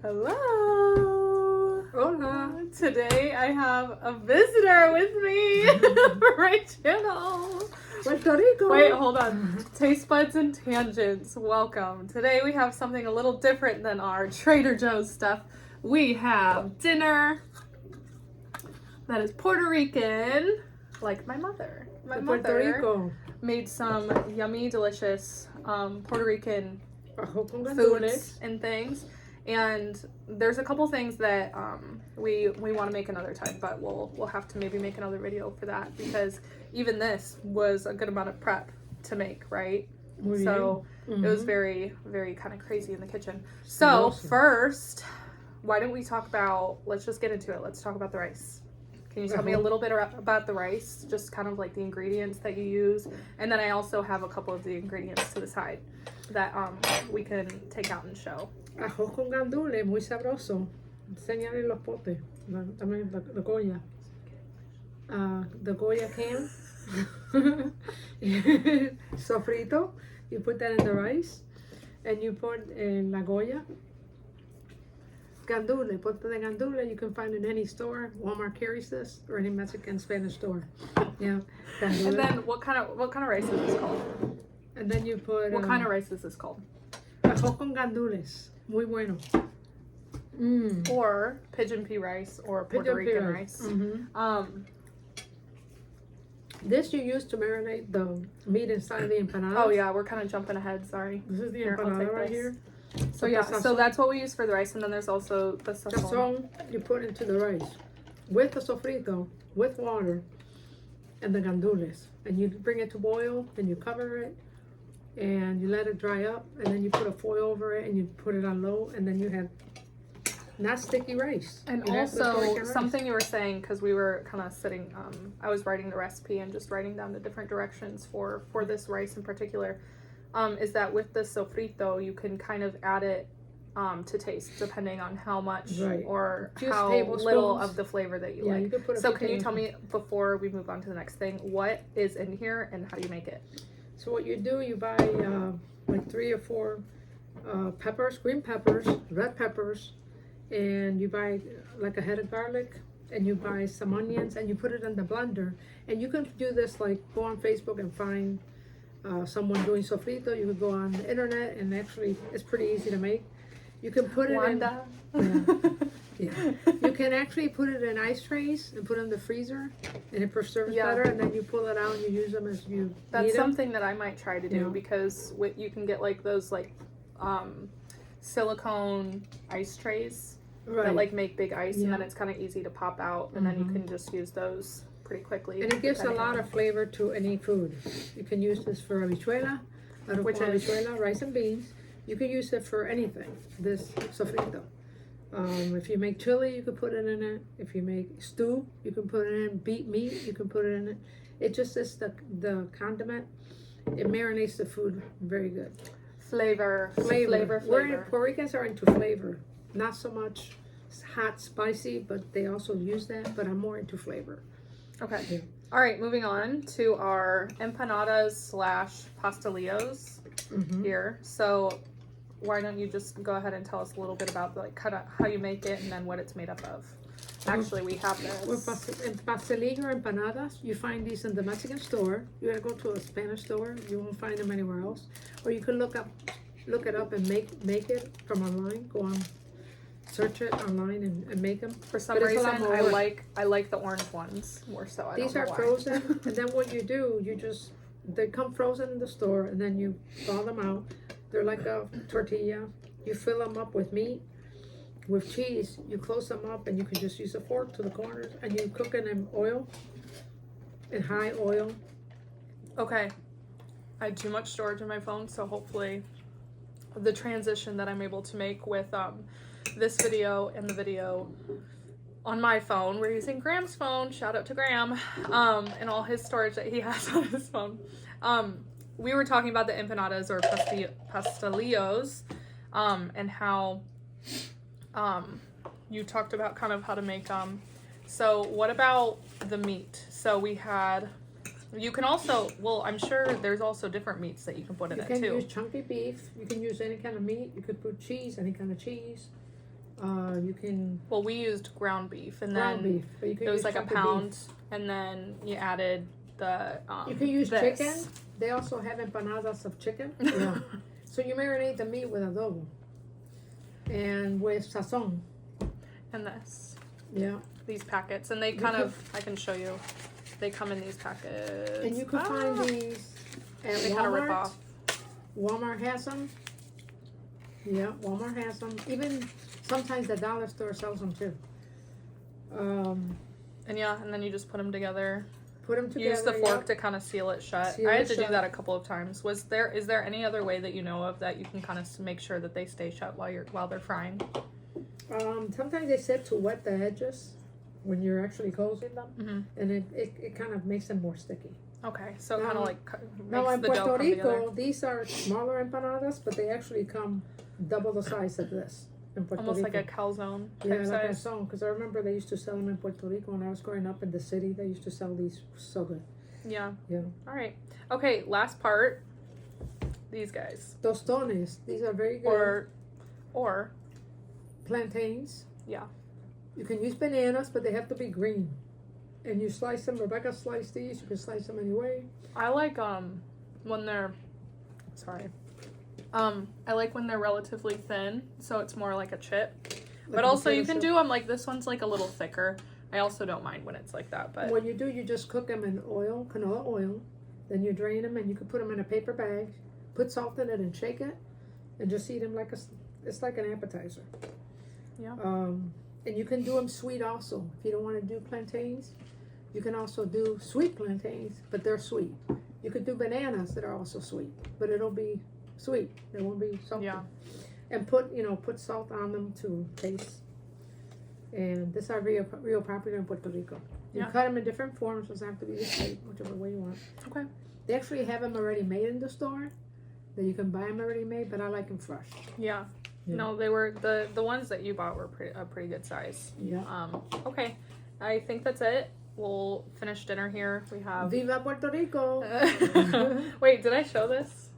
Hello. Hola. Today I have a visitor with me for my channel. Puerto Rico. Wait, hold on. Taste buds and tangents. Welcome. Today we have something a little different than our Trader Joe's stuff. We have dinner that is Puerto Rican, like my mother. My Puerto mother Rico. made some yummy, delicious Puerto Rican Ajo con foods gandules. and things, and there's a couple things that we want to make another time, but we'll have to maybe make another video for that, because even this was a good amount of prep to make, right? Muy So bien. it was very, very kind of crazy in the kitchen. So first, why don't we talk about, let's just get into it. Let's talk about the rice. Can you tell me a little bit about the rice, just kind of like the ingredients that you use? And then I also have a couple of the ingredients to the side that we can take out and show. Ajo con gandules, muy sabroso. Enséñale los potes. También the Goya. The Goya can. Sofrito. You put that in the rice. And you put in la Goya. Gandule, pote de gandule, you can find in any store. Walmart carries this, or any Mexican Spanish store. Yeah. Gandule. And then what kind of rice is this called? And then you put. What kind of rice is this called? Ajo con gandules. Muy bueno. Or pigeon pea rice, or Puerto Rican rice. Mm-hmm. This you use to marinate the meat inside the empanadas. Oh yeah, we're kind of jumping ahead. Sorry. This is the Here, I'll empanada take right this. here. So yeah, so that's what we use for the rice, and then there's also the sazon. Sazon you put into the rice with the sofrito, with water, and the gandules, and you bring it to boil. Then you cover it, and you let it dry up, and then you put a foil over it, and you put it on low, and then you have not sticky rice. And You have the Puerto also Rican rice. something you were saying, because we were kind of sitting, I was writing the recipe and just writing down the different directions for this rice in particular, is that with the sofrito you can kind of add it to taste depending on how much or Just how tablespoons. Little of the flavor that you like. You could put a So few can you tell tablespoons. me, before we move on to the next thing, what is in here and how do you make it? So what you do, you buy like 3 or 4 peppers, green peppers, red peppers, and you buy like a head of garlic, and you buy some onions, and you put it in the blender. And you can do this, like go on Facebook and find someone doing sofrito. You could go on the internet, and actually it's pretty easy to make. You can put it Wanda. Yeah. You can actually put it in ice trays and put it in the freezer, and it preserves better. And then you pull it out and you use them as you That's need them. something that I might try to do, because you can get like those like silicone ice trays that like make big ice, and then it's kind of easy to pop out, and then you can just use those pretty quickly. And it gives a lot of flavor to any food. You can use this for habichuela, habichuela, rice and beans. You can use it for anything, this sofrito. If you make chili, you can put it in it. If you make stew, you can put it in. Beet meat, you can put it in it. It just is the condiment. It marinates the food very good. Flavor. Puerto Ricans are into flavor. Not so much hot, spicy, but they also use that. But I'm more into flavor. Okay. Yeah. All right, moving on to our empanadas / pastelillos here. So why don't you just go ahead and tell us a little bit about like kind of how you make it and then what it's made up of. Actually, we have this. Well, pastelillo or empanadas, you find these in the Mexican store. You gotta go to a Spanish store. You won't find them anywhere else. Or you can look it up and make it from online. Go on, search it online and make them. For some reason, I like the orange ones more so. These are frozen, and then what you do, they come frozen in the store, and then you thaw them out. They're like a tortilla. You fill them up with meat, with cheese. You close them up, and you can just use a fork to the corners, and you cook it in oil, in high oil. Okay. I had too much storage in my phone, so hopefully the transition that I'm able to make with this video and the video on my phone, we're using Graham's phone, shout out to Graham, and all his storage that he has on his phone. We were talking about the empanadas or pastelillos, and how you talked about kind of how to make them. So what about the meat? So we had, you can also, well, I'm sure there's also different meats that you can put in it too. You can use chunky beef. You can use any kind of meat. You could put cheese, any kind of cheese. You can Well, we used ground beef, and ground then beef. But you can it was use like a chunky pound, beef. and then you added the You can use this. chicken. They also have empanadas of chicken. Yeah. So you marinate the meat with adobo and with sazon. And this. Yeah. These packets, and they kind of, I can show you, they come in these packets. And you can find these at They kind of rip Walmart. off. Walmart has them. Yeah, Walmart has them. Even sometimes the dollar store sells them too. And yeah, and then you just put them together. Put them together. Use the fork to kind of seal it shut. Seal I it had to do shut. that a couple of times. Is there any other way that you know of that you can kind of make sure that they stay shut while they're frying? Sometimes they said to wet the edges when you're actually closing them, Mm-hmm. and it kind of makes them more sticky. Okay, so Now- kind of like Now makes in the dough Puerto come together. Rico, these are smaller empanadas, but they actually come double the size of this in Puerto Almost Rico. like a calzone Yeah, type like a size. song, because I remember they used to sell them in Puerto Rico when I was growing up in the city. They used to sell these so good. Yeah. Yeah. All right. Okay, last part. These guys. Tostones, these are very good. Or Plantains. Yeah. You can use bananas, but they have to be green. And you slice them. Rebecca sliced these. You can slice them any way. I like when they're I like when they're relatively thin, so it's more like a chip. Like But a also you potato can chip. do them like this one's like a little thicker. I also don't mind when it's like that, but What you do, you just cook them in oil, canola oil. Then you drain them, and you can put them in a paper bag. Put salt in it and shake it, and just eat them it's like an appetizer. Yeah. And you can do them sweet also. If you don't want to do plantains, you can also do sweet plantains, but they're sweet. You could do bananas that are also sweet, but it'll be sweet. They won't be salty. Yeah. And put salt on them to taste. And these are real popular in Puerto Rico. You Yeah. cut them in different forms. Doesn't have to be the shape, whichever way you want. Okay. They actually have them already made in the store. That you can buy them already made, but I like them fresh. Yeah. Yeah. No, they were the ones that you bought were a pretty good size. Yeah. Okay. I think that's it. We'll finish dinner here. We have Viva Puerto Rico! Wait, did I show this?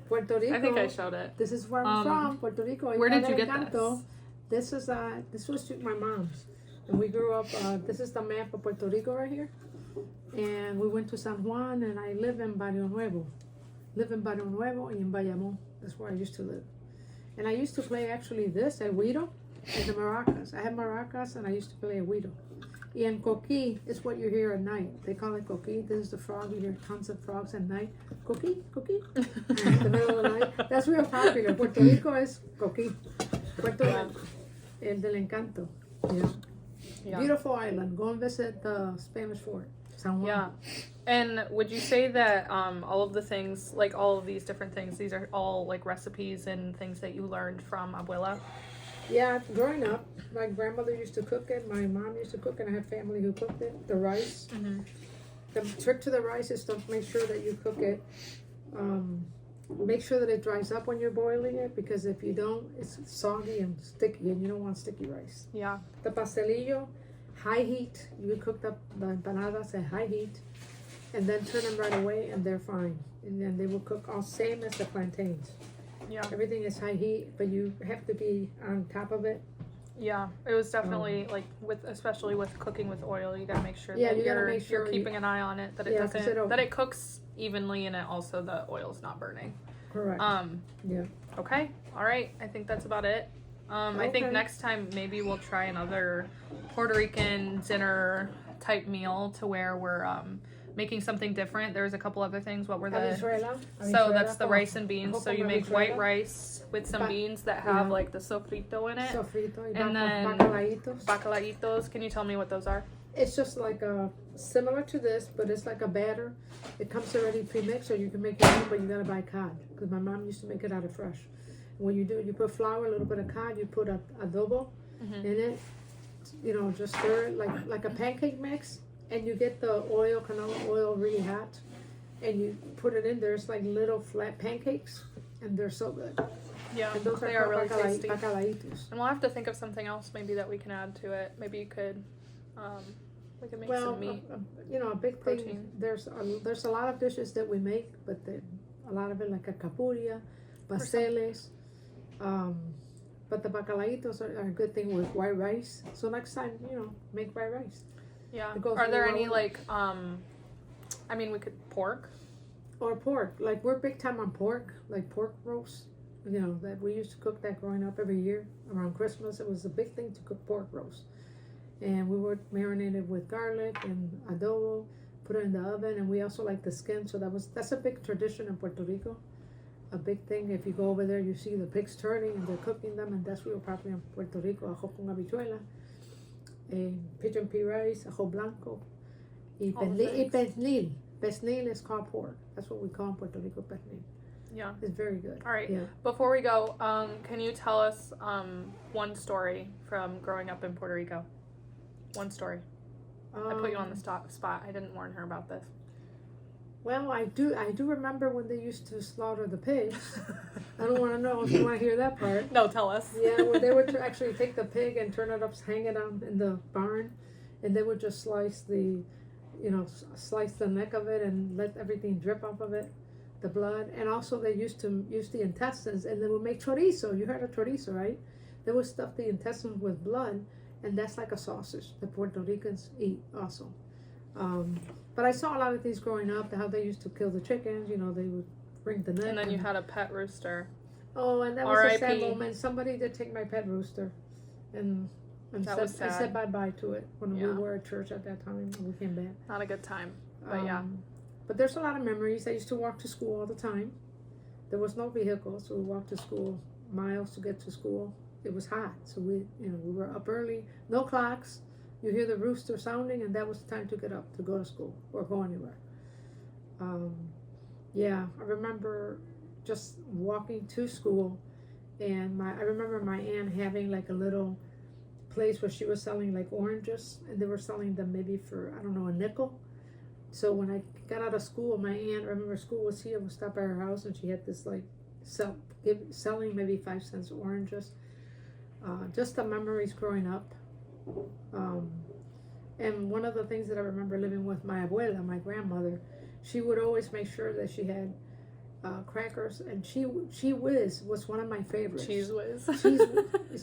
Puerto Rico. I think I showed it. This is where I'm from, Puerto Rico. Where did Isla you del get Encanto. This is this was my mom's, and we grew up. This is the map of Puerto Rico right here, and we went to San Juan, and I live in Barrio Nuevo, and in Bayamón. That's where I used to live, and I used to play actually this el güiro and the maracas. I have maracas, and I used to play el güiro. And coqui is what you hear at night. They call it coqui. This is the frog. You hear tons of frogs at night. Coqui, coqui. In the middle of the night. That's real popular. Puerto Rico is coqui. Puerto El del Encanto. Yeah. Yeah. Beautiful island. Go and visit the Spanish Fort. San Juan. Yeah. And would you say that all of the things, like all of these different things, these are all like recipes and things that you learned from Abuela? Yeah, growing up, my grandmother used to cook it. My mom used to cook it. And I have family who cooked it. The rice. Mm-hmm. The trick to the rice is to make sure that you cook it. Make sure that it dries up when you're boiling it, because if you don't, it's soggy and sticky, and you don't want sticky rice. Yeah. The pastelillo, high heat. You cook the empanadas at high heat, and then turn them right away, and they're fine. And then they will cook all same as the plantains. Yeah. Everything is high heat, but you have to be on top of it. Yeah. It was definitely like especially with cooking with oil, you gotta make sure Yeah, that you gotta make sure you're keeping an eye on it, that it Yeah, 'cause doesn't, that it cooks evenly, and it also the oil's not burning. Correct. Yeah. Okay. All right. I think that's about it. I think Okay. next time maybe we'll try another Puerto Rican dinner type meal to where we're making something different. There's a couple other things. What were the? Habichuela. So that's the Habichuela rice and beans. con- So you con make white habichuela. rice with some Ba- beans that have yeah. like the sofrito in it. Sofrito y And then- bacalaitos. Bacalaitos. Can you tell me what those are? It's just like similar to this, but it's like a batter. It comes already pre-mixed, or you can make your own, but you gotta buy cod, because my mom used to make it out of fresh. And when you do it, you put flour, a little bit of cod, you put adobo Mhm. in it. Just stir it like a pancake mix, and you get the oil, canola oil, really hot, and you put it in there. It's like little flat pancakes, and they're so good. Yeah, And those they are are really called tasty. bacalaitos. And we'll have to think of something else maybe that we can add to it. Maybe you could, we could make Well, some meat. a big thing. Protein. There's a lot of dishes that we make, but a lot of it like a capuria, pasteles, But the bacalaitos are a good thing with white rice. So next time, make white rice. Yeah. It goes Are there really any well. like I mean we could pork. Or pork. Like we're big time on pork, like pork roast. That we used to cook that growing up every year around Christmas. It was a big thing to cook pork roast. And we would marinate it with garlic and adobo, put it in the oven, and we also like the skin. So that's a big tradition in Puerto Rico. A big thing. If you go over there, you see the pigs turning and they're cooking them, and that's real popular in Puerto Rico. Ajo con habichuela, pigeon pea rice, ajo blanco, y pernil. Pernil is called pork. That's what we call in Puerto Rico, pernil. Yeah. It's very good. All right. Yeah. Before we go, can you tell us one story from growing up in Puerto Rico? One story. I put you on the spot. I didn't warn her about this. Well, I do remember when they used to slaughter the pigs. I don't want to know if you want to hear that part. No, tell us. Yeah, when they would actually take the pig and turn it up, hang it on in the barn, and they would just slice the neck of it and let everything drip off of it, the blood. And also they used to use the intestines, and they would make chorizo. You heard of chorizo, right? They would stuff the intestines with blood, and that's like a sausage that Puerto Ricans eat also. But I saw a lot of things growing up, how they used to kill the chickens. They would bring the neck. And then you had a pet rooster. Oh, and that was a sad R.I.P. moment. Somebody did take my pet rooster, and Was sad. I said bye-bye to it when we Yeah. were at church at that time when we came back. Not a good time. But yeah. But there's a lot of memories. I used to walk to school all the time. There was no vehicle, so we walked to school miles to get to school. It was hot, so we were up early. No clocks. You hear the rooster sounding, and that was the time to get up to go to school or go anywhere. I remember just walking to school, and I remember my aunt having like a little place where she was selling like oranges, and they were selling them maybe for, I don't know, a nickel. So when I got out of school, my aunt, I remember school was here, we stopped by her house, and she had this like selling maybe 5 cents oranges. Just the memories growing up. And one of the things that I remember living with my abuela, my grandmother, she would always make sure that she had crackers, and Cheese Whiz was one of my favorites. Cheese Whiz.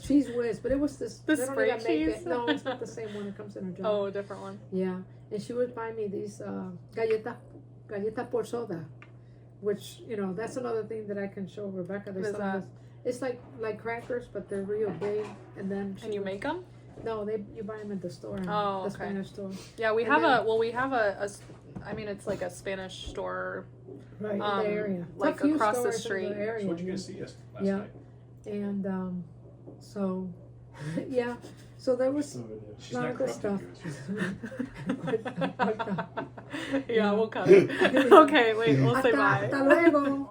Cheese Whiz, but it was this. The they don't spray even make cheese? it. No, it's not the same one. It comes in a jar. Oh, a different one. Yeah, and she would buy me these galleta por soda, which that's another thing that I can show Rebecca. What is that? It's like crackers, but they're real big, and then And you make them? No, you buy them at the store. Oh, the okay. Spanish store. Yeah, we And have then- I mean, it's like a Spanish store, Right in the area. like It's a few across the stores in street. area. So what'd you guys see last Yeah. night? And so, yeah. So there was She's a lot not of good corrupting stuff. Yeah, we'll cut it. Okay, wait, we'll say bye. Hasta luego.